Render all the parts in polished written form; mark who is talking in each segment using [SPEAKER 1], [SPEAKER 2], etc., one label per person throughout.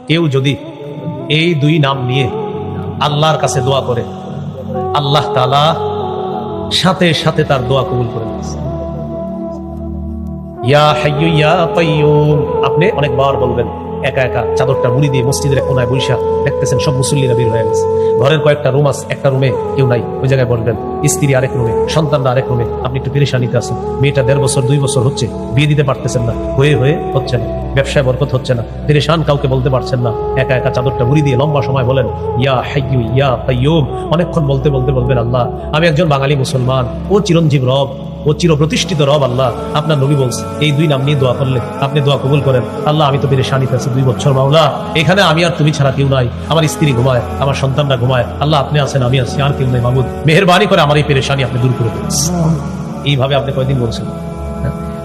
[SPEAKER 1] কেউ যদি এই দুই নাম নিয়ে আল্লাহর কাছে দোয়া করে, আল্লাহ তাআলা সাথে সাথে তার দোয়া কবুল করে নিয়েছে। ইয়া হাইয়্যু ইয়া কাইয়্যুম আপনি অনেকবার বলবেন। একা একা চাদরটা মুড়ি দিয়ে মসজিদের কোনায় বৈশা দেখতেছেন সব মুসল্লিরা বের হয়ে গেছে, ঘরের কয়েকটা রুম আছে, একটা রুমে কেউ নাই, ওই জায়গায় বলবেন। স্ত্রী আরেক রুমে, সন্তানরা আরেক রুমে, আপনি একটু পেরেশানিতে আছেন। মেয়েটা 1.5 বছর 2 বছর হচ্ছে, বিয়ে দিতে পারতেছেন না, হয়ে হচ্ছে না, ব্যবসায় বরকত হচ্ছে না, পেরেশান, কাউকে বলতে পারছেন না। একা একা চাদরটা মুড়ি দিয়ে লম্বা সময় বলেন ইয়া হাইয়্যু ইয়া কাইয়্যুম। অনেকক্ষণ বলতে বলতে বলবেন আল্লাহ আমি একজন বাঙালি মুসলমান, ও চিরঞ্জীব রব, ও চির প্রতিষ্ঠিত রব আল্লাহ। আপনার নবী বলছে এই দুই নাম নিয়ে দোয়া করলে আপনি দোয়া কবুল করেন। আল্লাহ আমি তো পেরেশানিতে আছি 2 বছর, মাওলা এখানে আমি আর তুমি ছাড়া কেউ নাই, আমার স্ত্রী ঘুমায়, আমার সন্তানরা ঘুমায়, আল্লাহ আপনি আছেন, আমি আছি, আর কেউ নাই, মাবুদ মেহেরবানি করে আমার এই পেরেশানি আপনি দূর করে দিন। এইভাবে আপনি কয়দিন বলছেন?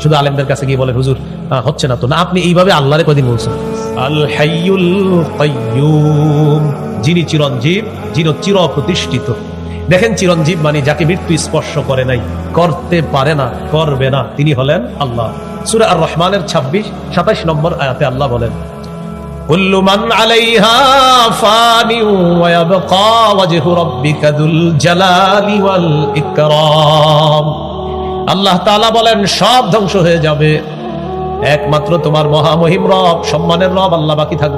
[SPEAKER 1] শুধু আলেমদের কাছে গিয়ে বলেন হুজুর হচ্ছে না তো না, আপনি এইভাবে আল্লাহরে কয়দিন বলছেন? আল হাইয়ুল কাইয়্যুম, যিনি চিরঞ্জীব, যিনি চির প্রতিষ্ঠিত। দেখেন চিরঞ্জীব মানে যাকে মৃত্যু স্পর্শ করে নাই, করতে পারে না, করবে না, তিনি হলেন আল্লাহ। সূরা আর রহমানের 26-27 নম্বর আয়াতে আল্লাহ বলেন কুল্লু মান আলাইহা ফানি ওয়া ইয়াবকা ওয়াজহু রাব্বিকা যুল জালালি ওয়াল ইকরাম। আল্লাহ তাআলা বলেন সব ধ্বংস হয়ে যাবে, একমাত্র তোমার মহামহিম রব, সম্মানের রব আল্লাহ বাকি থাকবে।